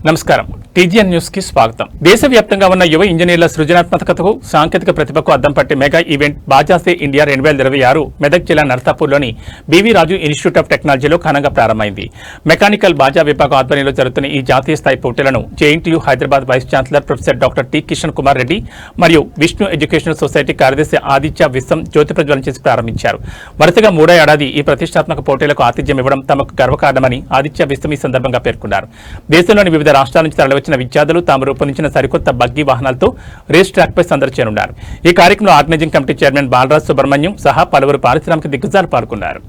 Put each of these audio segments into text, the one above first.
నమస్కారం TGN news కి స్వాగతం. దేశవ్యాప్తంగా ఉన్న యువ ఇంజనీర్ల సృజనాత్మకతకు సాంకేతిక ప్రతిభకు అద్దం పట్టే మెగా ఈవెంట్ బాజాసే ఇండియా 2026 మెదక్ జిల్లా నర్సాపూర్లోని బీవీ రాజు ఇన్స్టిట్యూట్ ఆఫ్ టెక్నాలజీలో ఘనంగా ప్రారంభమైంది. మెకానికల్ బాజా విభాగం ఆధ్వర్యంలో జరుగుతున్న ఈ జాతీయ స్థాయి పోటీలను JNTU Hyderabad vice chancellor professor doctor T Kishan Kumar Reddy మరియు విష్ణు ఎడ్యుకేషనల్ సొసైటీ కార్యదర్శి ఆదిత్య విశ్వం జ్యోతి ప్రజ్వలన చేసి ప్రారంభించారు. వరుసగా మూడో ఏడాది ఈ ప్రతిష్టాత్మక పోటీలకు ఆతిథ్యం ఇవ్వడం తమకు గర్వకారణమని ఆదిత్య విశ్వం ఈ సందర్భంగా పేర్కొన్నారు. దేశంలోని వివిధ రాష్ట్రాల నుంచి తరలివచ్చిన విద్యార్థులు తాము రూపొందించిన సరికొత్త బగ్గీ వాహనాలతో రేస్ ట్రాక్ పై సందర్శించనున్నారు. ఈ కార్యక్రమంలో organising committee chairman Balaraj Subrahmanyam సహా పలువురు పారిశ్రామిక దిగ్గజాలు పాల్గొన్నారు.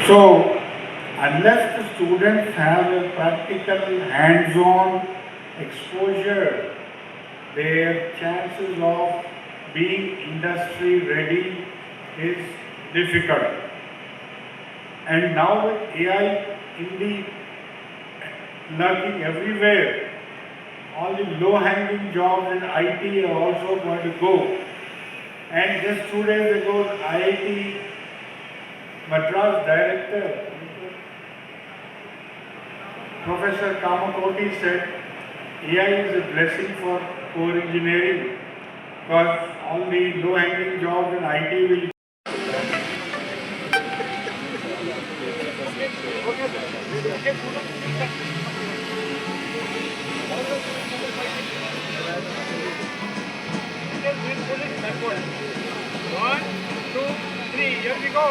So, unless the students have a practical hands-on exposure, their chances of being industry ready is difficult. And now with AI in the lurking everywhere, all the low-hanging jobs in IT are also going to go. And just 2 days ago, IIT Madras director, Professor Kamakoti said, AI is a blessing for core engineering because all the low-hanging jobs in IT will. One, two, three, here we go.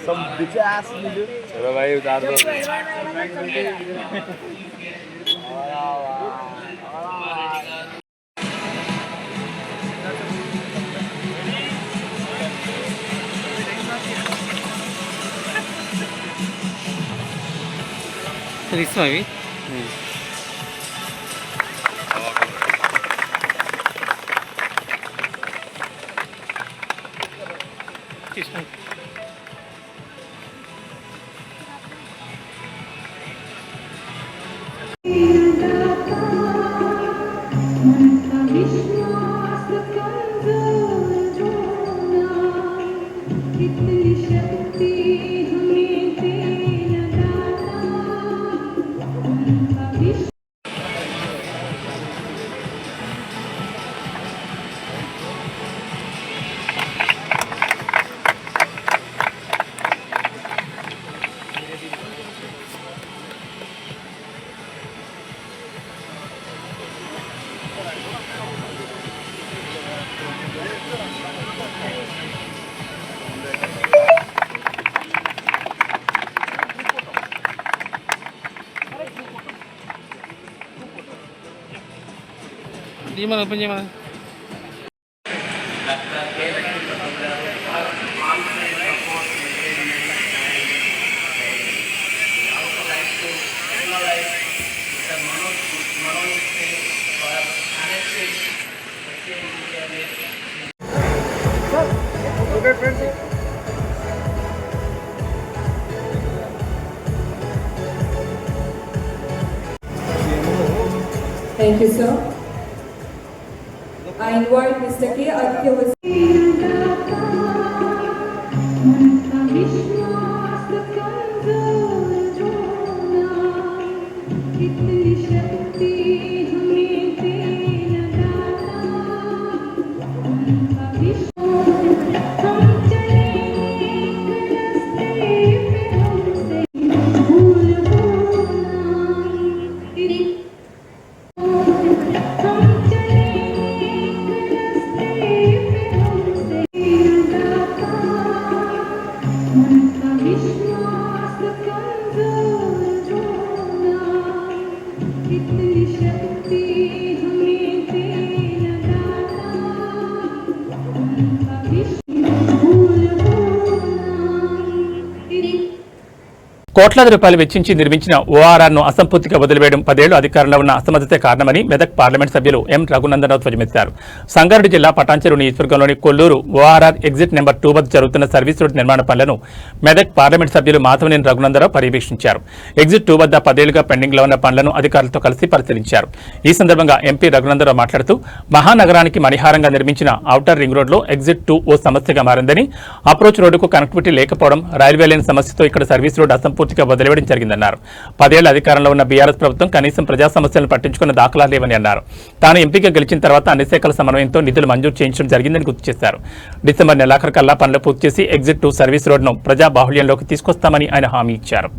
Some bitch ass nigga. चलो भाई उतार दो. This one, Di mana punya mana? Thank you, sir. I invite Mr. K. Aditya. Come కోట్లాది రూపాయలు వెచ్చించి నిర్మించిన ఓఆర్ఆర్ను అసంపూర్తిగా వదిలివేయడం 10 ఏళ్లు అధికారంలో ఉన్న అసమర్థతే కారణమని మెదక్ పార్లమెంట్ సభ్యులు ఎం రఘునందనరావు ధ్వజమెత్తారు. సంగారెడ్డి జిల్లా పటాన్చెరు నియోజకవర్గంలోని కొల్లూరు ఓఆర్ఆర్ ఎగ్జిట్ నెంబర్ 2 వద్ద జరుగుతున్న సర్వీస్ రోడ్ నిర్మాణ పనులను మెదక్ పార్లమెంట్ సభ్యులు మాధవనేని రఘునందనరావు పర్యవేక్షించారు. ఎగ్జిట్ 2 వద్ద 10 ఏళ్లుగా పెండింగ్లో ఉన్న పనులను అధికారులతో కలిసి పరిశీలించారు. ఈ సందర్భంగా ఎంపీ రఘునందనరావు మాట్లాడుతూ మహానగరానికి మణిహారంగా నిర్మించిన ఔటర్ రింగ్ రోడ్లో ఎగ్జిట్ 2 ఓ సమస్యగా మారిందని, అప్రోచ్ రోడ్డుకు కనెక్టివిటీ లేకపోవడం, రైల్వే లైన్ సమస్యతో ఇక్కడ సర్వీస్ రోడ్ అసంపూర్తిగా వదిలివేయడం జరిగిందన్నారు. 10 ఏళ్ల అధికారంలో ఉన్న బీఆర్ఎస్ ప్రభుత్వం కనీసం ప్రజా సమస్యలను పట్టించుకున్న దాఖలా లేవని అన్నారు. తాను ఎంపీగా గెలిచిన తర్వాత అన్ని శాఖల సమన్వయంతో నిధులు మంజూరు చేయించడం జరిగిందని గుర్తు చేశారు. డిసెంబర్ నెలాఖరుకల్లా పనులు పూర్తి చేసి ఎగ్జిట్ 2 సర్వీస్ రోడ్ను ప్రజా బాహుళ్యంలోకి తీసుకొస్తామని ఆయన హామీ ఇచ్చారు.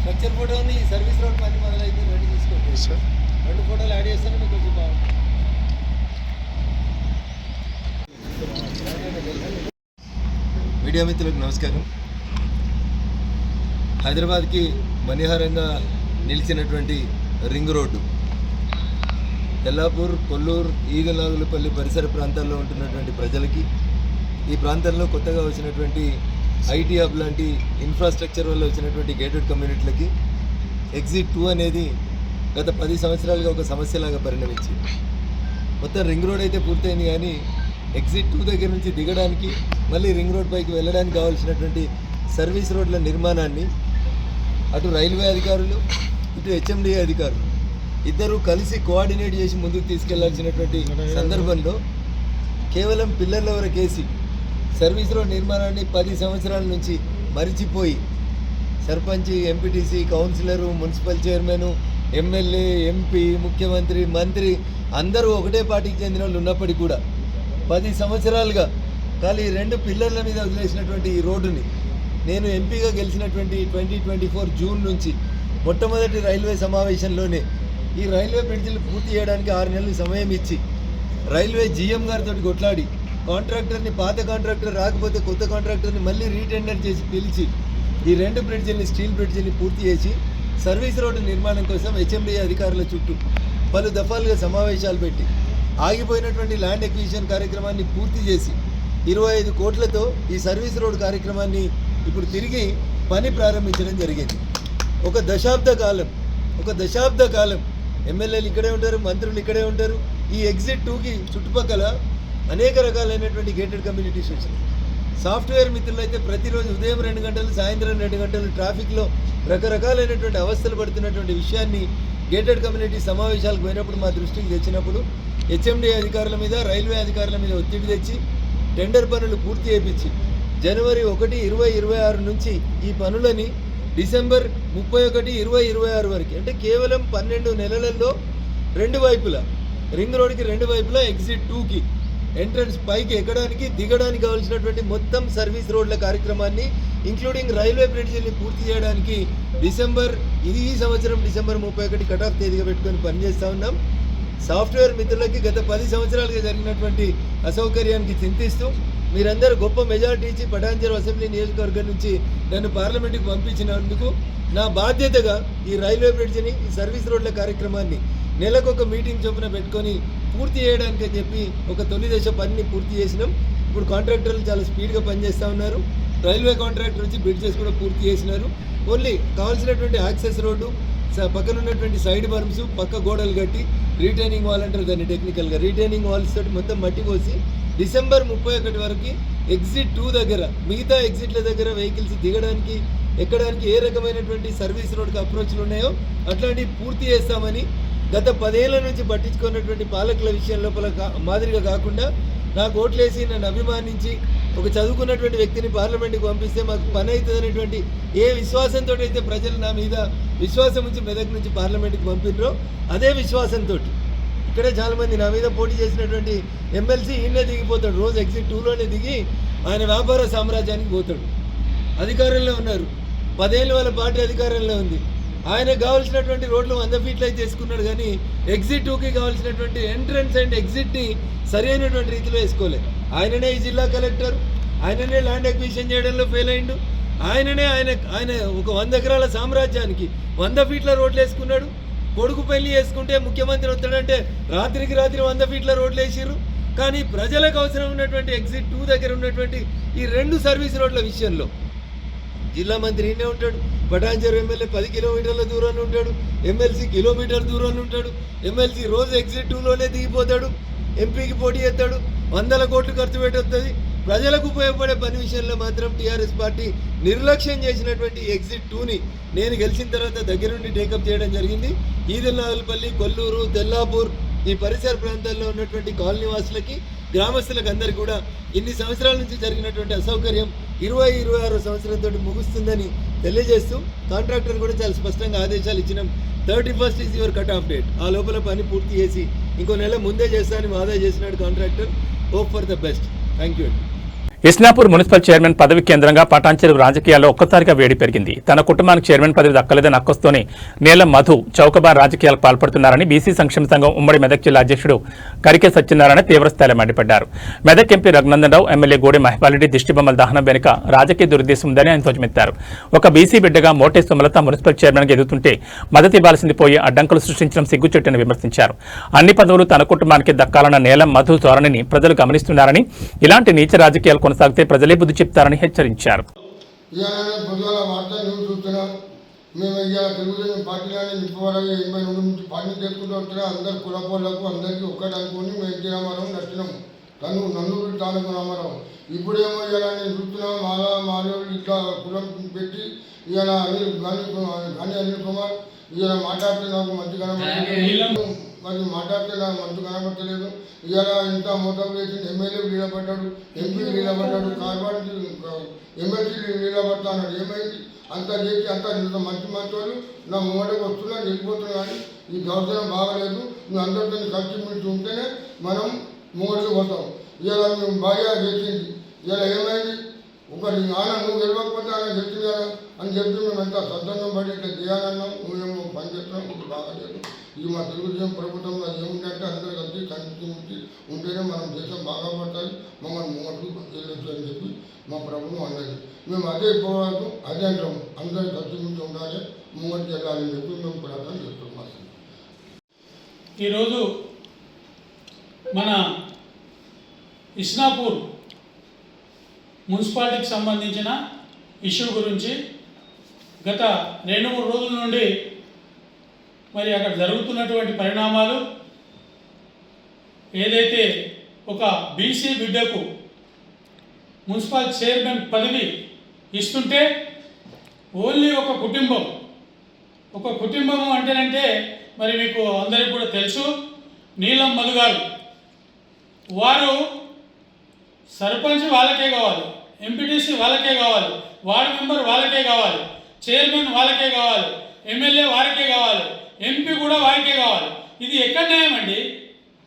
స్ట్రక్చర్ ఫోటోని సర్వీస్ రోడ్ పని మొదలైతే రెడీ తీసుకోండి సార్. 2 ఫోటోలు యాడ్ చేస్తాను మీకు కొంచెం బాగుంటుంది. మీడియా మిత్రులకు నమస్కారం. హైదరాబాద్కి మణిహారంగా నిలిచినటువంటి రింగ్ రోడ్డు తెల్లాపూర్, కొల్లూరు, ఈగనాగులపల్లి పరిసర ప్రాంతాల్లో ఉంటున్నటువంటి ప్రజలకి, ఈ ప్రాంతంలో కొత్తగా వచ్చినటువంటి ఐటీ హబ్ లాంటి ఇన్ఫ్రాస్ట్రక్చర్ వల్ల వచ్చినటువంటి గేటెడ్ కమ్యూనిటీలకి ఎగ్జిట్ 2 అనేది గత 10 సంవత్సరాలుగా ఒక సమస్యలాగా పరిణమించింది. మొత్తం రింగ్ రోడ్ అయితే పూర్తయింది, కానీ ఎగ్జిట్ 2 దగ్గర నుంచి దిగడానికి, మళ్ళీ రింగ్ రోడ్ పైకి వెళ్ళడానికి కావాల్సినటువంటి సర్వీస్ రోడ్ల నిర్మాణాన్ని అటు రైల్వే అధికారులు, ఇటు హెచ్ఎండిఏ అధికారులు ఇద్దరూ కలిసి కోఆర్డినేట్ చేసి ముందుకు తీసుకెళ్లాల్సినటువంటి సందర్భంలో కేవలం పిల్లర్ల వరకేసి సర్వీస్ రోడ్ నిర్మాణాన్ని 10 సంవత్సరాల నుంచి మరిచిపోయి sarpanch, MPTC, councillor, municipal chairman, MLA, MP, ముఖ్యమంత్రి, మంత్రి అందరూ ఒకటే పార్టీకి చెందిన వాళ్ళు ఉన్నప్పటికీ కూడా 10 సంవత్సరాలుగా ఖాళీ 2 పిల్లర్ల మీద వదిలేసినటువంటి ఈ రోడ్డుని నేను ఎంపీగా గెలిచినటువంటి 2024 జూన్ నుంచి మొట్టమొదటి రైల్వే సమావేశంలోనే ఈ రైల్వే బ్రిడ్జిలు పూర్తి చేయడానికి 6 నెలలు సమయం ఇచ్చి రైల్వే జీఎం గారితో కొట్లాడి కాంట్రాక్టర్ని, పాత కాంట్రాక్టర్ రాకపోతే కొత్త కాంట్రాక్టర్ని మళ్ళీ రీటెండర్ చేసి పిలిచి ఈ 2 బ్రిడ్జిల్ని, స్టీల్ బ్రిడ్జిని పూర్తి చేసి సర్వీస్ రోడ్డు నిర్మాణం కోసం హెచ్ఎండిఏ అధికారుల చుట్టూ పలు దఫాలుగా సమావేశాలు పెట్టి ఆగిపోయినటువంటి ల్యాండ్ ఎక్విజిషన్ కార్యక్రమాన్ని పూర్తి చేసి 25 కోట్లతో ఈ సర్వీస్ రోడ్ కార్యక్రమాన్ని ఇప్పుడు తిరిగి పని ప్రారంభించడం జరిగింది. ఒక దశాబ్ద కాలం ఎమ్మెల్యేలు ఇక్కడే ఉంటారు, మంత్రులు ఇక్కడే ఉంటారు. ఈ ఎగ్జిట్ 2కి చుట్టుపక్కల అనేక రకాలైనటువంటి గేటెడ్ కమ్యూనిటీస్ వచ్చినాయి. సాఫ్ట్వేర్ మిత్రులు అయితే ప్రతిరోజు ఉదయం 2 గంటలు, సాయంత్రం 2 గంటలు ట్రాఫిక్లో రకరకాలైనటువంటి అవస్థలు పడుతున్నటువంటి విషయాన్ని గేటెడ్ కమ్యూనిటీ సమావేశాలకు పోయినప్పుడు మా దృష్టికి తెచ్చినప్పుడు హెచ్ఎండిఏ అధికారుల మీద, రైల్వే అధికారుల మీద ఒత్తిడి తెచ్చి టెండర్ పనులు పూర్తి చేయించి జనవరి 1, 2026 నుంచి ఈ పనులని డిసెంబర్ 31, 2026 వరకు, అంటే కేవలం 12 నెలలలో 2 వైపులా రింగ్ రోడ్కి 2 వైపులా ఎగ్జిట్ 2కి ఎంట్రన్స్ పైకి ఎక్కడానికి, దిగడానికి కావాల్సినటువంటి మొత్తం సర్వీస్ రోడ్ల కార్యక్రమాన్ని ఇంక్లూడింగ్ రైల్వే బ్రిడ్జిని పూర్తి చేయడానికి ఈ సంవత్సరం డిసెంబర్ 31 కట్ ఆఫ్ తేదీగా పెట్టుకొని పనిచేస్తూ ఉన్నాం. సాఫ్ట్వేర్ మిత్రులకి గత 10 సంవత్సరాలుగా జరిగినటువంటి అసౌకర్యానికి చింతిస్తూ మీరందరూ గొప్ప మెజారిటీ ఇచ్చి పటాన్చెరు అసెంబ్లీ నియోజకవర్గం నుంచి నన్ను పార్లమెంటుకి పంపించినందుకు నా బాధ్యతగా ఈ రైల్వే బ్రిడ్జిని, ఈ సర్వీస్ రోడ్ల కార్యక్రమాన్ని నెలకొక మీటింగ్ చొప్పున పెట్టుకొని పూర్తి చేయడానికి అని చెప్పి ఒక తొలి దశ పనిని పూర్తి చేసినాం. ఇప్పుడు కాంట్రాక్టర్లు చాలా స్పీడ్గా పనిచేస్తూ ఉన్నారు. రైల్వే కాంట్రాక్టర్ వచ్చి బ్రిడ్జెస్ కూడా పూర్తి చేసినారు. ఓన్లీ కావాల్సినటువంటి యాక్సెస్ రోడ్డు, పక్కన ఉన్నటువంటి సైడ్ బర్మ్స్, పక్క గోడలు కట్టి రీటైనింగ్ వాల్ అంటారు దాన్ని టెక్నికల్గా. రీటైనింగ్ వాల్స్ తోటి మొత్తం మట్టి పోసి డిసెంబర్ 31 వరకు ఎగ్జిట్ 2 దగ్గర మిగతా ఎగ్జిట్ల దగ్గర వెహికల్స్ దిగడానికి ఎక్కడానికి ఏ రకమైనటువంటి సర్వీస్ రోడ్కి అప్రోచ్లు ఉన్నాయో అట్లాంటివి పూర్తి చేస్తామని గత 10 ఏళ్ల నుంచి పట్టించుకున్నటువంటి పాలకుల విషయం లోపల మాదిరిగా కాకుండా నాకు ఓట్లేసి నన్ను అభిమానించి ఒక చదువుకున్నటువంటి వ్యక్తిని పార్లమెంట్కి పంపిస్తే మాకు పని అవుతుంది అనేటువంటి ఏ విశ్వాసంతో అయితే ప్రజలు నా మీద విశ్వాసం ఉంచి మెదక్ నుంచి పార్లమెంట్కి పంపినరో అదే విశ్వాసంతో ఇక్కడే చాలామంది నా మీద పోటీ చేసినటువంటి ఎమ్మెల్సీ ఈయనే దిగిపోతాడు. రోజు ఎగ్జిట్ 2లోనే దిగి ఆయన వ్యాపార సామ్రాజ్యానికి పోతాడు. అధికారంలో ఉన్నారు, 10 ఏళ్ళు వాళ్ళ పార్టీ అధికారంలో ఉంది. ఆయనకు కావాల్సినటువంటి రోడ్లు 100 ఫీట్లు అయితే చేసుకున్నాడు, కానీ ఎగ్జిట్ 2కి కావాల్సినటువంటి ఎంట్రన్స్ అండ్ ఎగ్జిట్ని సరైనటువంటి రీతిలో వేసుకోలేదు. ఆయననే ఈ జిల్లా కలెక్టర్, ఆయననే ల్యాండ్ అక్విజిషన్ చేయడంలో ఫెయిల్ అయిండు. ఆయన ఒక 100 ఎకరాల సామ్రాజ్యానికి 100 ఫీట్ల రోడ్లు వేసుకున్నాడు. కొడుకు పెళ్లి చేసుకుంటే ముఖ్యమంత్రి వస్తాడంటే రాత్రికి రాత్రి 100 ఫీట్ల రోడ్లు వేసిర్రు. కానీ ప్రజలకు అవసరం ఉన్నటువంటి ఎగ్జిట్ 2 దగ్గర ఉన్నటువంటి ఈ 2 సర్వీస్ రోడ్ల విషయంలో జిల్లా మంత్రి ఈయనే ఉంటాడు, పటాన్చెరు ఎమ్మెల్యే 10 కిలోమీటర్ల దూరంలో ఉంటాడు, ఎమ్మెల్సీ కిలోమీటర్ దూరంలో ఉంటాడు. ఎమ్మెల్సీ రోజు ఎగ్జిట్ 2లోనే దిగిపోతాడు, ఎంపీకి పోటీ చేస్తాడు, 100 కోట్లు ఖర్చు పెట్టొస్తుంది. ప్రజలకు ఉపయోగపడే పని విషయంలో మాత్రం టీఆర్ఎస్ పార్టీ నిర్లక్ష్యం చేసినటువంటి ఎగ్జిట్ 2ని నేను గెలిచిన తర్వాత దగ్గరుండి టేకప్ చేయడం జరిగింది. ఈదెల్నాగల్పల్లి, కొల్లూరు, తెల్లాపూర్ ఈ పరిసర ప్రాంతాల్లో ఉన్నటువంటి కాలనీ వాసులకి, గ్రామస్తులకు అందరికీ కూడా ఇన్ని సంవత్సరాల నుంచి జరిగినటువంటి అసౌకర్యం 26వ సంవత్సరంతో ముగుస్తుందని తెలియజేస్తూ కాంట్రాక్టర్ కూడా చాలా స్పష్టంగా ఆదేశాలు ఇచ్చినాం. 31st is your cut off date. ఆ లోపల పని పూర్తి చేసి ఇంకో నెల ముందే చేస్తానని వాదా చేసినాడు contractor. Hope for the best. Thank you. Isnapur municipal chairman పదవి కేంద్రంగా పటాన్చెరు రాజకీయాల్లో ఒక్కసారిగా వేడి పెరిగింది. తన కుటుంబానికి చైర్మన్ పదవి దక్కలేదని అక్కస్తోనే నీలం మధు చౌకబార్ రాజకీయాలకు పాల్పడుతున్నారని బీసీ సంక్షేమ సంఘం ఉమ్మడి మెదక్ జిల్లా అధ్యక్షుడు కరికే సత్యనారాయణ తీవ్రస్థాయిలో మండిపడ్డారు. మెదక్ ఎంపీ రఘునందనరావు, ఎమ్మెల్యే గోడె మహిపాల్రెడ్డి దిష్టిబొమ్మల దహనం వెనుక రాజకీయ దురుద్దేశం ఉందని ఆయన ధ్వజమెత్తారు. ఒక బీసీ బిడ్డగా మోటే సుమలత మున్సిపల్ చైర్మన్గా ఎదుగుతుంటే మద్దతు ఇవ్వాల్సింది పోయి అడ్డంకులు సృష్టించడం సిగ్గుచెట్టని విమర్శించారు. అన్ని పదవులు తన కుటుంబానికి దక్కాలన్న నీలం మధు ధోరణిని ప్రజలు గమనిస్తున్నారని, ఇలాంటి నీచ రాజకీయాలు కొనసాగితే ప్రజలే బుద్ధి చెప్తారని హెచ్చరించారు. మేము ఇవాళ తెలుగుదేశం పార్టీలోనే నింపవరకు 82 నుంచి పార్టీ చేసుకుంటూ వస్తున్నా. అందరు కులపోళ్లకు అందరికీ ఒక్కటి అనుకుని మేము ఎన్టీ రామారావు నచ్చినాము. నన్ను తాలూకు రామారావు. ఇప్పుడేమో ఇలా నేను చూస్తున్నాం మాలో ఇట్లా కులం పెట్టి ఇవాళ అనిల్ కుమార్ ఇవాళ మాట్లాడితే నాకు మంచి కనబడలేదు, మరి మాట్లాడితే నాకు మంచి కనబడతలేదు. ఇవాళ ఇంత మొత్తం వేసి ఎమ్మెల్యే నిలబడ్డాడు, ఎంపీ నిలబడ్డాడు, కార్పొరేట్ ఎమ్మెల్సీ నిలబడతా అన్నాడు. ఏమైంది? అంత చేసి అంత మంచి వాళ్ళు నా ముంగటకు వస్తున్నా వెళ్ళిపోతున్నా. కానీ ఈ దౌర్జన్యం బాగలేదు. నువ్వు అందరితో కలిసి మిలిచి ఉంటేనే మనం ముంగడికి పోతాం. ఇలా మేము బాగా చేసింది. ఇలా ఏమైంది? ఒకరి ఆయన నువ్వు గెలవకపోతే ఆయన చెప్తుంది కదా అని చెప్పి మేము ఎంత సంతోషం పడి ఇట్లా చేయాలన్నాం. నువ్వేమో పని చేస్తున్నాం, ఇప్పుడు బాగా లేదు. ఇది మా తెలుగుదేశం ప్రభుత్వంలో ఏముందంటే అందరూ కలిసి కలిసి ఉంటేనే మనం దేశం బాగా పడుతుంది, మమ్మల్ని ముంగడుకు వెళ్ళొచ్చు అని చెప్పి మా ప్రభుత్వం అన్నది. మేము అదే పోరాటం అదే అంటాం. అందరూ కలిసి నుంచి ఉండాలి, ముంగడికి వెళ్ళాలని చెప్పి మేము ప్రార్థన చేస్తున్నాం. ఈరోజు మన ఇస్నాపూర్ మున్సిపాలిటీకి సంబంధించిన ఇష్యూ గురించి గత 2-3 రోజుల నుండి మరి అక్కడ జరుగుతున్నటువంటి పరిణామాలు, ఏదైతే ఒక బీసీ బిడ్డకు మున్సిపల్ చైర్మన్ పదవి ఇస్తుంటే ఓన్లీ ఒక కుటుంబం అంటేనంటే మరి మీకు అందరికీ కూడా తెలుసు, నీలం మధు గారు. వారు సర్పంచ్ వాళ్ళకే కావాలి, ఎంపీటీసీ వాళ్ళకే కావాలి, వార్డు మెంబర్ వాళ్ళకే కావాలి, చైర్మన్ వాళ్ళకే కావాలి, ఎమ్మెల్యే వారికే కావాలి, ఎంపీ కూడా వారికే కావాలి. ఇది ఎక్కడ న్యాయం అండి?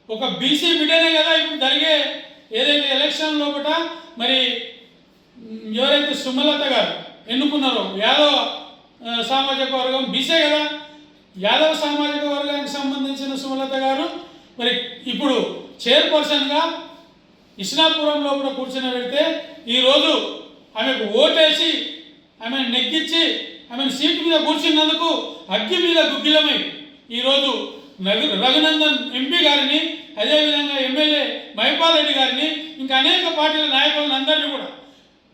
ఒక బీసీ బిడ్డనే కదా ఇప్పుడు జరిగే ఏదైతే ఎలక్షన్ లోపల మరి ఎవరైతే సుమలత గారు ఎన్నుకున్నారో యాదవ సామాజిక వర్గం బీసీ కదా, యాదవ సామాజిక వర్గానికి సంబంధించిన సుమలత గారు మరి ఇప్పుడు చైర్పర్సన్గా ఇస్నాపురంలో కూడా కూర్చొని పెడితే ఈరోజు ఆమెకు ఓటేసి ఆమెను నెగ్గించి ఆమెను సీటు మీద కూర్చున్నందుకు అగ్గి మీద గుగ్గిలమై ఈరోజు రఘునందన్ ఎంపీ గారిని, అదేవిధంగా ఎమ్మెల్యే మహిపాల్రెడ్డి గారిని, ఇంకా అనేక పార్టీల నాయకులను అందరినీ కూడా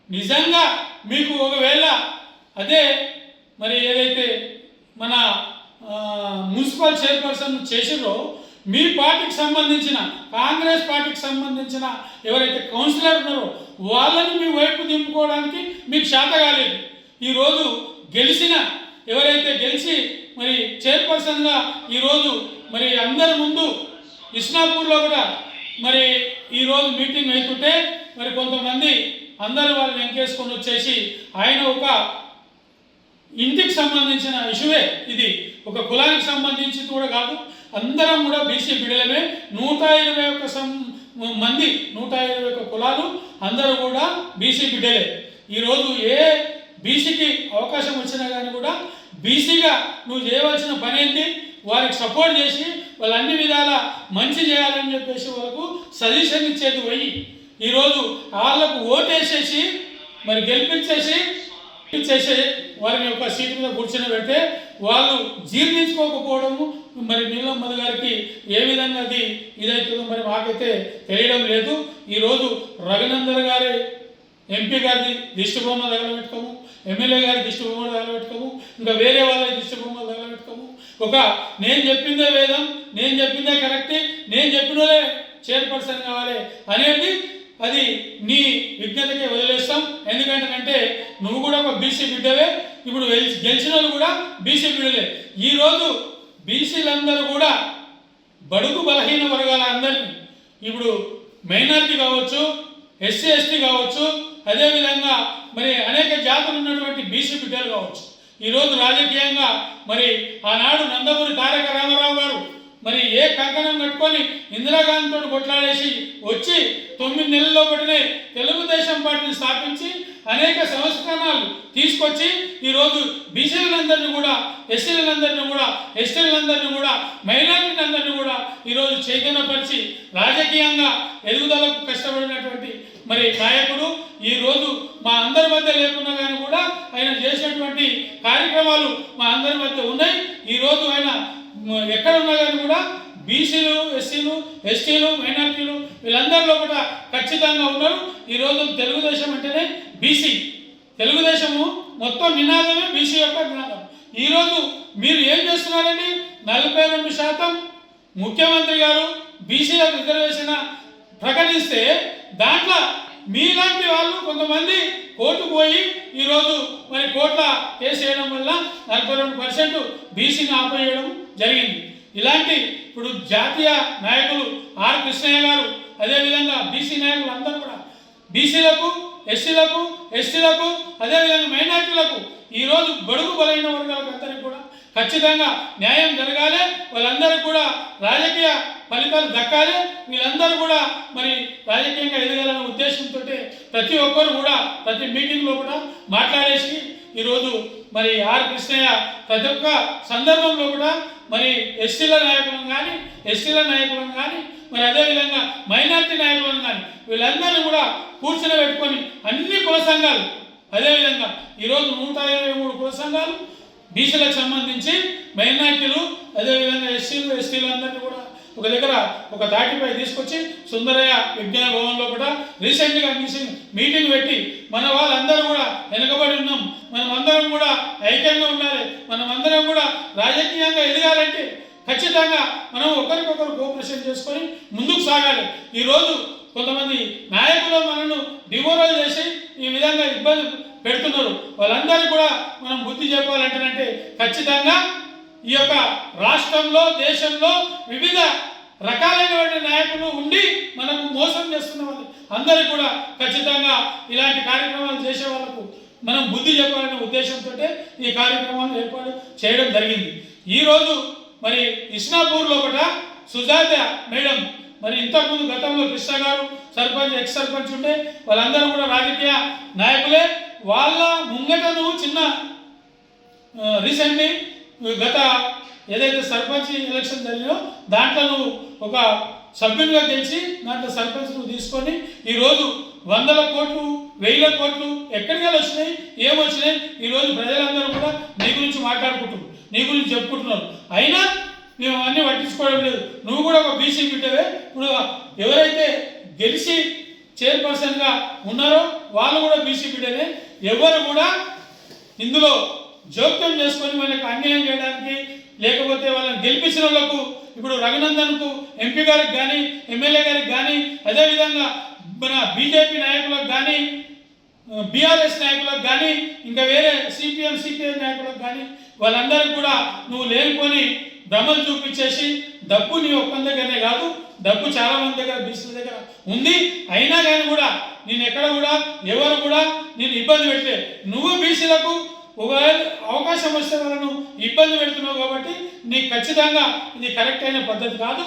నిజంగా మీకు ఒకవేళ అదే మరి ఏదైతే మన మున్సిపల్ చైర్పర్సన్ చేసిరో మీ పార్టీకి సంబంధించిన కాంగ్రెస్ పార్టీకి సంబంధించిన ఎవరైతే కౌన్సిలర్ ఉన్నారో వాళ్ళని మీ వైపు దింపుకోవడానికి మీకు శాత కాలేదు. ఈరోజు ఎవరైతే గెలిచి మరి చైర్పర్సన్గా ఈరోజు మరి అందరి ముందు ఇస్నాపూర్లో కూడా మరి ఈరోజు మీటింగ్ అవుతుంటే మరి కొంతమంది అందరూ వాళ్ళని వెంకేసుకొని వచ్చేసి ఆయన ఒక ఇంటికి సంబంధించిన ఇష్యూవే, ఇది ఒక కులానికి సంబంధించి కూడా కాదు, అందరం కూడా బీసీ బిడ్డలమే. 121 మంది 121 కులాలు అందరూ కూడా బీసీ బిడ్డలే. ఈరోజు ఏ బీసీకి అవకాశం వచ్చినా కానీ కూడా బీసీగా నువ్వు చేయవలసిన పని ఏంటి, వారికి సపోర్ట్ చేసి వాళ్ళు అన్ని విధాల మంచి చేయాలని చెప్పేసి వాళ్ళకు సజెషన్ ఇచ్చేది పోయి ఈరోజు వాళ్ళకు ఓటేసేసి మరి గెలిపించేసి వారిని ఒక సీటు మీద కూర్చొని పెడితే వాళ్ళు జీర్ణించుకోకపోవడము మరి నీలమ్మ గారికి ఏ విధంగా అది ఇదవుతుందో మరి మాకైతే తెలియడం లేదు. ఈరోజు రఘునందన్ గారి ఎంపీ గారిది దిష్టి బొమ్మ తగలబెట్టుకోము, ఎమ్మెల్యే గారి దిష్టి బొమ్మ తగలబెట్టుకోము, ఇంకా వేరే వాళ్ళ దిష్టి బొమ్మలు తగలబెట్టుకోము. ఒక నేను చెప్పిందే వేదం, నేను చెప్పిందే కరెక్ట్, నేను చెప్పినోలే చైర్పర్సన్ కావాలి అనేది అది నీ విజ్ఞతకే వదిలేస్తాం. ఎందుకంటే నువ్వు కూడా ఒక బీసీ బిడ్డవే, ఇప్పుడు గెలిచిన వాళ్ళు కూడా బీసీ బిడ్డలే. ఈరోజు బీసీలందరూ కూడా బడుగు బలహీన వర్గాల అందరినీ, ఇప్పుడు మైనారిటీ కావచ్చు, ఎస్సీ ఎస్టీ కావచ్చు, అదేవిధంగా మరి అనేక జాతులు ఉన్నటువంటి బీసీ బిడ్డలు కావచ్చు, ఈరోజు రాజకీయంగా మరి ఆనాడు నందమూరి తారక రామారావు గారు మరి ఏ కంకణం కట్టుకొని ఇందిరాగాంధీతో కొట్లాడేసి వచ్చి 9 నెలల్లో పడినే తెలుగుదేశం పార్టీని స్థాపించి అనేక సంస్కరణలు తీసుకొచ్చి ఈరోజు బీసీలందరినీ కూడా, ఎస్సీలందరినీ కూడా, ఎస్టీలందరినీ కూడా, మైనారిటీలందరినీ కూడా ఈరోజు చైతన్యపరిచి రాజకీయంగా ఎదుగుదలకు కష్టపడినటువంటి మరి నాయకుడు. ఈరోజు మా అందరి మధ్య లేకున్నా కానీ కూడా ఆయన చేసినటువంటి కార్యక్రమాలు మా అందరి మధ్య ఉన్నాయి. ఈరోజు ఆయన ఎక్కడ ఉన్నా కానీ కూడా బీసీలు, ఎస్సీలు, ఎస్టీలు, మైనారిటీలు వీళ్ళందరిలో కూడా ఖచ్చితంగా ఉన్నారు. ఈరోజు తెలుగుదేశం అంటేనే బీసీ, తెలుగుదేశము మొత్తం నినాదమే బీసీ యొక్క నినాదం. ఈరోజు మీరు ఏం చేస్తున్నారండి? 42% ముఖ్యమంత్రి గారు బీసీలకు రిజర్వేషన్ ప్రకటిస్తే దాంట్లో మీలాంటి వాళ్ళు కొంతమంది కోర్టుకు పోయి ఈరోజు మరి కోర్టుల కేసు వేయడం వల్ల 42% బీసీని ఆపేయడం జరిగింది. ఇలాంటి ఇప్పుడు జాతీయ నాయకులు ఆర్ కృష్ణయ్య గారు, అదేవిధంగా బీసీ నాయకులు అందరూ కూడా బీసీలకు, ఎస్సీలకు, ఎస్టీలకు, అదేవిధంగా మైనార్టీలకు ఈరోజు బడుగు బలైన వర్గాలకు అందరికీ కూడా ఖచ్చితంగా న్యాయం జరగాలి, వాళ్ళందరికీ కూడా రాజకీయ ఫలితాలు దక్కాలి, వీళ్ళందరూ కూడా మరి రాజకీయంగా ఎదగాలనే ఉద్దేశంతో ప్రతి ఒక్కరు కూడా ప్రతి మీటింగ్లో కూడా మాట్లాడేసి ఈరోజు మరి ఆర్ కృష్ణయ్య ప్రతి ఒక్క సందర్భంలో కూడా మరి ఎస్టీల నాయకులను కానీ, ఎస్టీల నాయకులను కానీ, మరి అదేవిధంగా మైనార్టీ నాయకులను కానీ వీళ్ళందరినీ కూడా కూర్చొని పెట్టుకొని అన్ని కుల సంఘాలు, అదేవిధంగా ఈరోజు 123 కుల సంఘాలు బీసీలకు సంబంధించి, మైనార్టీలు, అదేవిధంగా ఎస్సీలు, ఎస్టీలు అందరినీ కూడా ఒక దగ్గర ఒక తాటిపై తీసుకొచ్చి సుందరయ్య విజ్ఞాన భవన్లో కూడా రీసెంట్గా మీటింగ్ పెట్టి మన వాళ్ళందరూ కూడా వెనుకబడి ఉన్నాం, మనం అందరం కూడా ఐక్యంగా ఉండాలి, మనం అందరం కూడా రాజకీయంగా ఎదగాలంటే ఖచ్చితంగా మనం ఒకరికొకరు కోఆపరేషన్ చేసుకొని ముందుకు సాగాలి. ఈరోజు కొంతమంది నాయకులు మనను డిమోరల్ చేసి ఈ విధంగా ఇబ్బంది పెడుతున్నారు, వాళ్ళందరూ కూడా మనం బుద్ధి చెప్పాలంటే ఖచ్చితంగా ఈ యొక్క రాష్ట్రంలో, దేశంలో వివిధ రకాలైనటువంటి నాయకులు ఉండి మనకు మోసం చేస్తున్న వాళ్ళు అందరికీ కూడా ఖచ్చితంగా ఇలాంటి కార్యక్రమాలు చేసే వాళ్ళకు మనం బుద్ధి చెప్పాలనే ఉద్దేశంతో ఈ కార్యక్రమాలు ఏర్పాటు చేయడం జరిగింది. ఈరోజు మరి ఇస్నాపూర్లో కూడా సుజాత మేడం, మరి ఇంతకుముందు గతంలో కృష్ణ గారు సర్పంచ్, ఎక్స్ సర్పంచ్ ఉంటే వాళ్ళందరూ కూడా రాజకీయ నాయకులే. వాళ్ళ ముంగట నువ్వు చిన్న రీసెంట్లీ గత ఏదైతే సర్పంచ్ ఎలక్షన్ జరిగినో దాంట్లో నువ్వు ఒక సభ్యునిగా గెలిచి దాంట్లో సర్పంచ్ నువ్వు తీసుకొని ఈరోజు 100 కోట్లు 1000 కోట్లు ఎక్కడికి వచ్చినాయి, ఏమొచ్చినాయి, ఈరోజు ప్రజలందరూ కూడా నీ గురించి మాట్లాడుకుంటున్నారు, నీ గురించి చెప్పుకుంటున్నారు. అయినా మేము అన్నీ పట్టించుకోవడం లేదు. నువ్వు కూడా ఒక బీసీ బిడ్డవే. ఇప్పుడు ఎవరైతే గెలిచి చైర్పర్సన్గా ఉన్నారో వాళ్ళు కూడా బీసీ బిడ్డనే. ఎవరు కూడా ఇందులో జోక్యం చేసుకొని మనకు అన్యాయం చేయడానికి లేకపోతే వాళ్ళని గెలిపించిన వాళ్ళకు ఇప్పుడు రఘునందన్కు ఎంపీ గారికి కానీ ఎమ్మెల్యే గారికి కానీ అదేవిధంగా మన బీజేపీ నాయకులకు కానీ బీఆర్ఎస్ నాయకులకు కానీ ఇంకా వేరే సిపిఎం సిపిఐ నాయకులకు కానీ వాళ్ళందరికీ కూడా నువ్వు లేనిపోని భ్రమలు చూపించేసి డబ్బు నీ ఒక్కరి దగ్గరనే కాదు, డబ్బు చాలా మంది దగ్గర బీసీల దగ్గర ఉంది. అయినా కానీ కూడా నేను ఎక్కడ కూడా ఎవరు కూడా నేను ఇబ్బంది పెట్టలే. నువ్వు బీసీలకు ఒకవేళ అవకాశం వస్తే వాళ్ళను ఇబ్బంది పెడుతున్నావు కాబట్టి నీకు ఖచ్చితంగా ఇది కరెక్ట్ అయిన పద్ధతి కాదు.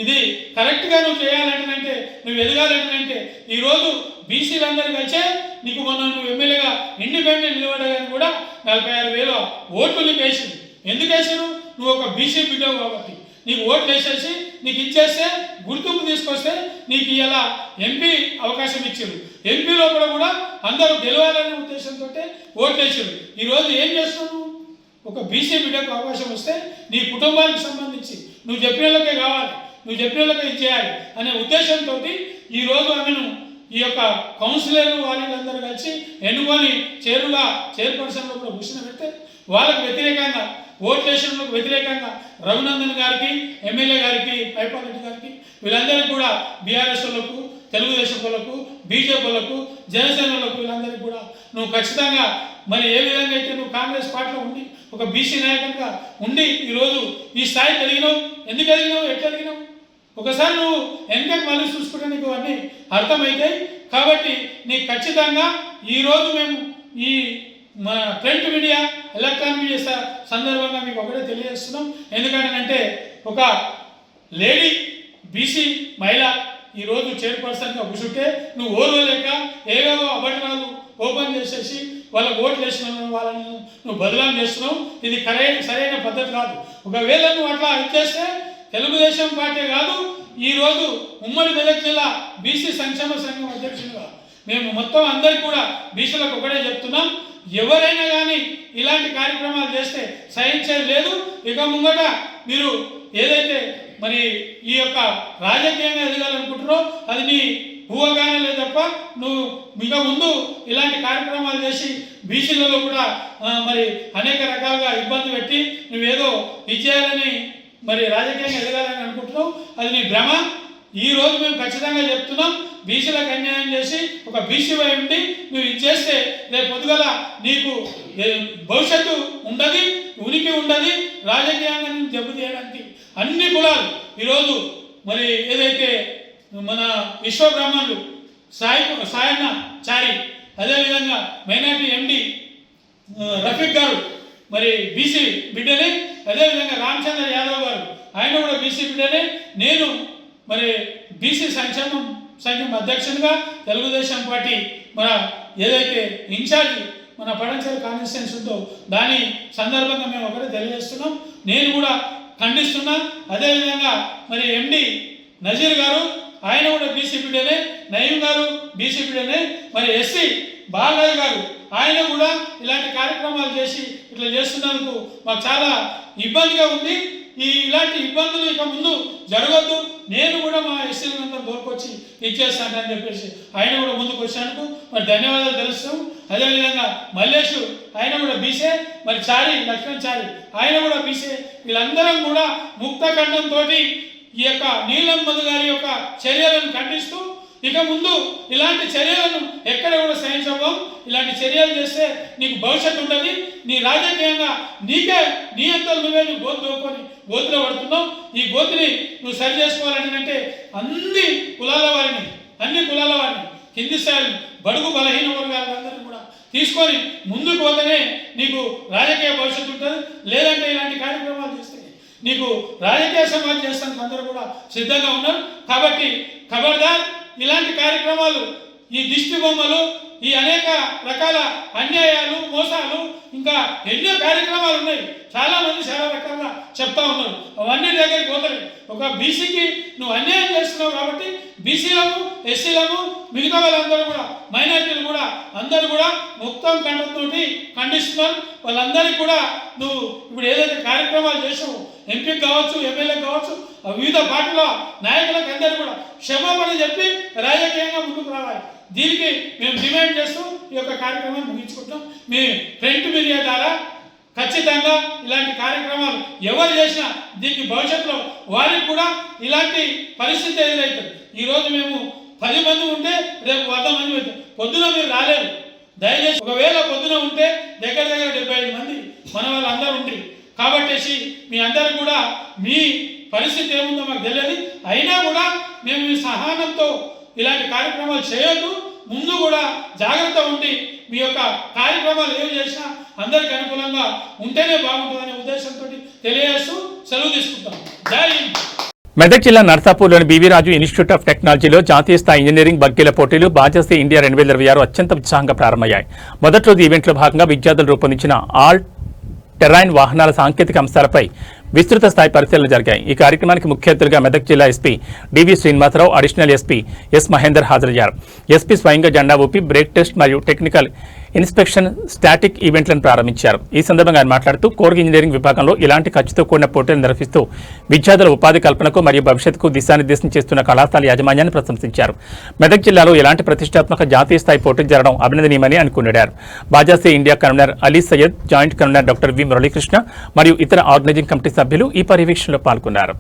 ఇది కరెక్ట్గా నువ్వు చేయాలంటే నువ్వు ఎదగాలంటే ఈరోజు బీసీలందరూ కలిసే నీకు మొన్న నువ్వు ఎమ్మెల్యేగా ఇండిపెండెంట్ నిలబడగానే కూడా 46,000 ఓట్లు నీకు వేసింది. ఎందుకు వేసారు? నువ్వు ఒక బీసీ బిడ్డవు కాబట్టి నీకు ఓట్లు వేసేసి నీకు ఇచ్చేస్తే గుర్తింపు తీసుకొస్తే నీకు ఇలా ఎంపీ అవకాశం ఇచ్చారు. ఎంపీ లోపల కూడా అందరూ గెలవాలనే ఉద్దేశంతో ఓట్లు వేసారు. ఈరోజు ఏం చేస్తున్నావు? ఒక బీసీ బిడ్డకు అవకాశం వస్తే నీ కుటుంబానికి సంబంధించి నువ్వు చెప్పిన వాళ్ళకే కావాలి, నువ్వు చెప్పిన వాళ్ళకే ఇచ్చేయాలి అనే ఉద్దేశంతో ఈరోజు ఆమెను ఈ యొక్క కౌన్సిలర్లు వాళ్ళందరూ కలిసి ఎన్నుకొని చైర్పర్సన్లో కూడా కూర్చోబెడితే వాళ్ళకు వ్యతిరేకంగా ఓట్లేషన్లకు వ్యతిరేకంగా రఘునందన్ గారికి ఎమ్మెల్యే గారికి పైపాలరెడ్డి గారికి వీళ్ళందరికీ కూడా బీఆర్ఎస్ వాళ్ళకు తెలుగుదేశం వాళ్ళకు బీజేపీ వాళ్ళకు జనసేన వాళ్ళకు వీళ్ళందరికీ కూడా నువ్వు ఖచ్చితంగా మరి ఏ విధంగా అయితే నువ్వు కాంగ్రెస్ పార్టీలో ఉండి ఒక బీసీ నాయకుడిగా ఉండి ఈరోజు ఈ స్థాయికి ఎదిగినావు. ఎందుకు ఎదిగినావు? ఎట్లా ఎదిగినావు? ఒకసారి నువ్వు వెనకకి మళ్ళీ చూసుకుంటే నీకు అన్నీ అర్థమవుతాయి. కాబట్టి నీకు ఖచ్చితంగా ఈరోజు మేము ఈ మన ప్రింట్ మీడియా ఎలక్ట్రానిక్ మీడియా సందర్భంగా మీకు ఒకటే తెలియజేస్తున్నాం. ఎందుకంటే ఒక లేడీ బీసీ మహిళ ఈరోజు చైర్పర్సన్గా కూర్చుంటే నువ్వు ఓర్వలేక ఏవేవో అభరణాలు ఓపెన్ చేసేసి వాళ్ళకు ఓట్లు వేసిన వాళ్ళని నువ్వు బదలాం చేస్తున్నావు. ఇది సరైన పద్ధతి కాదు. ఒకవేళ నువ్వు అట్లా ఇచ్చేస్తే తెలుగుదేశం పార్టీ కాదు, ఈరోజు ఉమ్మడి మెదక్ జిల్లా బీసీ సంక్షేమ సంఘం అధ్యక్షులుగా మేము మొత్తం అందరికీ కూడా బీసీలకు ఒకటే చెప్తున్నాం, ఎవరైనా కానీ ఇలాంటి కార్యక్రమాలు చేస్తే సహించేది లేదు. ఇక ముంగట మీరు ఏదైతే మరి ఈ యొక్క రాజకీయంగా ఎదగాలనుకుంటున్నారో అది నీ ఊహగానే తప్ప నువ్వు ఇక ముందు ఇలాంటి కార్యక్రమాలు చేసి బీసీలలో కూడా మరి అనేక రకాలుగా ఇబ్బంది పెట్టి నువ్వేదో ఇచ్చేయాలని మరి రాజకీయంగా ఎదగాలని అనుకుంటున్నావు. అది నీ భ్రమ. ఈరోజు మేము ఖచ్చితంగా చెప్తున్నాం, బీసీలకు అన్యాయం చేసి ఒక బీసీ ఉండి నువ్వు ఇచ్చేస్తే రేపు పొద్దుగల నీకు భవిష్యత్తు ఉండదు, ఉనికి ఉండదు. రాజకీయంగా నేను దెబ్బతీయడానికి అన్ని కులాలు ఈరోజు మరి ఏదైతే మన విశ్వబ్రహ్మణులు సాయన్న చారి, అదేవిధంగా మైనార్టీ ఎండి రఫీక్ గారు మరి బీసీ బిడ్డనే, అదేవిధంగా రామచంద్ర యాదవ్ గారు ఆయన కూడా బీసీ బిడ్డనే, నేను మరి బీసీ సంక్షేమం సంఘం అధ్యక్షునిగా తెలుగుదేశం పార్టీ మన ఏదైతే ఇన్ఛార్జి మన పడంచేరు కాన్స్టిట్యున్సీ ఉందో దాని సందర్భంగా మేము ఒకటే తెలియజేస్తున్నాం. నేను కూడా ఖండిస్తున్నా. అదేవిధంగా మరి ఎండి నజీర్ గారు ఆయన కూడా బీసీ బిడ్డనే, నయీం గారు బీసీ బిడ్డనే, మరి ఎస్సీ బాలరాజు గారు ఆయన కూడా ఇలాంటి కార్యక్రమాలు చేసి ఇట్లా చేస్తున్నందుకు మాకు చాలా ఇబ్బందిగా ఉంది. ఇలాంటి ఇబ్బందులు ఇక ముందు జరగద్దు, నేను కూడా మా ఎస్సీలంతా దొరికొచ్చి ఇచ్చేస్తానని చెప్పేసి ఆయన కూడా ముందుకు వచ్చాను. మరి ధన్యవాదాలు తెలుస్తాం. అదేవిధంగా మల్లేషు ఆయన కూడా బీసే, మరి చారి లక్ష్మణ్ చారి ఆయన కూడా బీసే. వీళ్ళందరం కూడా ముక్త ఖండంతో ఈ యొక్క నీలం మధు గారి యొక్క చర్యలను ఖండిస్తూ ఇక ముందు ఇలాంటి చర్యలను ఎక్కడ కూడా సహించబోం. ఇలాంటి చర్యలు చేస్తే నీకు భవిష్యత్తు ఉంటుంది. నీ రాజకీయంగా నీ అంతలు నువ్వే నువ్వు గోతు దోకొని గోతులో పడుతున్నావు. ఈ గోతుని నువ్వు సరి చేసుకోవాలంటే అన్ని కులాల వారిని కింది స్థాయిలు బడుగు బలహీన వర్గాలందరినీ కూడా తీసుకొని ముందుకు పోతేనే నీకు రాజకీయ భవిష్యత్తు ఉంటుంది. లేదంటే ఇలాంటి కార్యక్రమాలు చేస్తే నీకు రాజకీయ సమాజం చేస్తానికి అందరూ కూడా సిద్ధంగా ఉన్నారు. కాబట్టి ఖబర్దార్, ఇలాంటి కార్యక్రమాలు, ఈ దిష్టి బొమ్మలు, ఈ అనేక రకాల అన్యాయాలు, మోసాలు, ఇంకా ఎన్నో కార్యక్రమాలు ఉన్నాయి. చాలామంది చాలా రకాలుగా చెప్తా ఉన్నారు. అవన్నీ దగ్గరికి పోతాయి. ఒక బీసీకి నువ్వు అన్యాయం చేస్తున్నావు కాబట్టి బీసీలకు, ఎస్సీలకు, మిగతా వాళ్ళందరూ కూడా మైనారిటీలు కూడా అందరూ కూడా మొత్తం కంటతో ఖండిస్తున్నారు. వాళ్ళందరికీ కూడా నువ్వు ఇప్పుడు ఏదైతే కార్యక్రమాలు చేసావు, ఎంపీకి కావచ్చు, ఎమ్మెల్యేకి కావచ్చు, వివిధ పార్టీల నాయకులకు అందరూ కూడా క్షమాపణ చెప్పి రాజకీయంగా ముందుకు రావాలి. దీనికి మేము డిమాండ్ చేస్తూ ఈ యొక్క కార్యక్రమాన్ని ముగించుకుంటాం. మీ ప్రింట్ మీడియా ద్వారా ఖచ్చితంగా ఇలాంటి కార్యక్రమాలు ఎవరు చేసినా దీనికి భవిష్యత్తులో వారికి కూడా ఇలాంటి పరిస్థితి ఎదురవుతుంది. ఈరోజు మేము 10 మంది ఉంటే రేపు 100 మంది అవుతాం. పొద్దున మీరు రాలేరు, దయచేసి ఒకవేళ పొద్దున ఉంటే దగ్గర 75 మంది మన వాళ్ళందరూ ఉంటారు. కాబట్టి మీ అందరూ కూడా మీ పరిస్థితి ఏముందో మాకు తెలియదు, అయినా కూడా మేము మీ సహనంతో ఇలాంటి కార్యక్రమాలు చేయొద్దు. ముందు కూడా జాగ్రత్త ఉండి మీ యొక్క కార్యక్రమాలు ఏమి చేసినా అందరికీ అనుకూలంగా ఉంటేనే బాగుంటుందనే ఉద్దేశంతో తెలియజేస్తూ సెలవు తీసుకుంటాం. జై హింద్. మెదక్ జిల్లా నర్సాపూర్లోని బీవీ రాజు ఇన్స్టిట్యూట్ ఆఫ్ టెక్నాలజీలో జాతీయ స్థాయి ఇంజనీరింగ్ బగ్గీల పోటీలు బాజాసే ఇండియా 2026 అత్యంత ఉత్సాహంగా ప్రారంభమయ్యాయి. మొదటి రోజు ఈవెంట్లో భాగంగా విద్యార్థులు రూపొందించిన ఆల్ టెరైన్ వాహనాల సాంకేతిక అంశాలపై విస్తృత స్థాయి పరిశీలన జరిగాయి. ఈ కార్యక్రమానికి ముఖ్య అతిథులుగా మెదక్ జిల్లా SP DV Srinivasarao, additional SP S Mahender హాజరయ్యారు. ఎస్పీ స్వయంగా జెండా ఊపి బ్రేక్ టెస్ట్ మరియు టెక్నికల్ ఇన్స్పెక్షన్ స్టాటిక్ ఈవెంట్లను ప్రారంభించారు. ఈ సందర్భంగా ఆయన మాట్లాడుతూ కోర్ ఇంజనీరింగ్ విభాగంలో ఇలాంటి ఖర్చుతో కూడిన పోటీలు నిర్వహిస్తూ విద్యార్థుల ఉపాధి కల్పనకు మరియు భవిష్యత్తుకు దిశానిర్దేశం చేస్తున్న కళాశాల యాజమాన్యాన్ని ప్రశంసించారు. మెదక్ జిల్లాలో ఇలాంటి ప్రతిష్టాత్మక జాతీయ స్థాయి పోటీలు జరగడం అభినందనీయమని అనుకున్నాడు. BAJA SAE India convener Ali Syed, joint convener doctor V Muralikrishna మరియు ఇతర ఆర్గనైజింగ్ కమిటీ సభ్యులు ఈ పర్యవేక్షణలో పాల్గొన్నారు.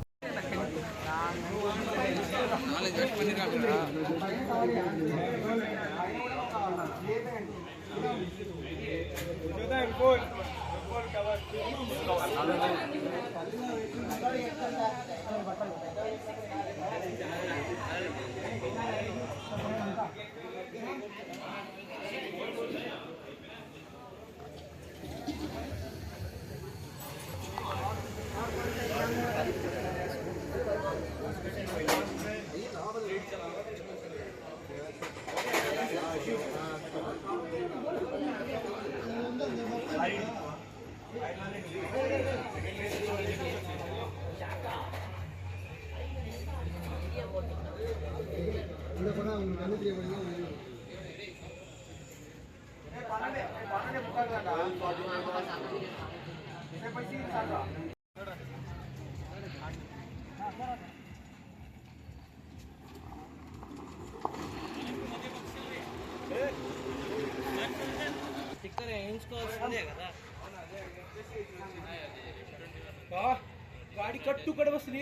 गाड़ी कट टू कट बसली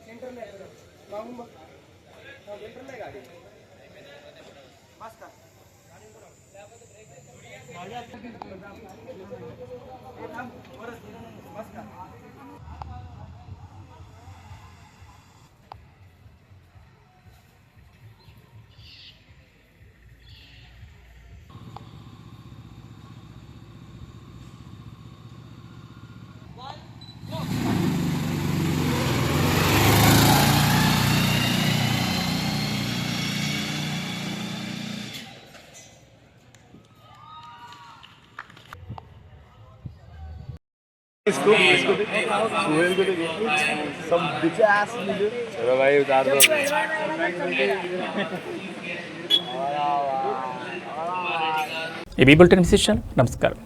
सेंटर में गाड़ी चलो भाई उतार दो। ఈ బులెటిన్ విశేషాలు. నమస్కారం.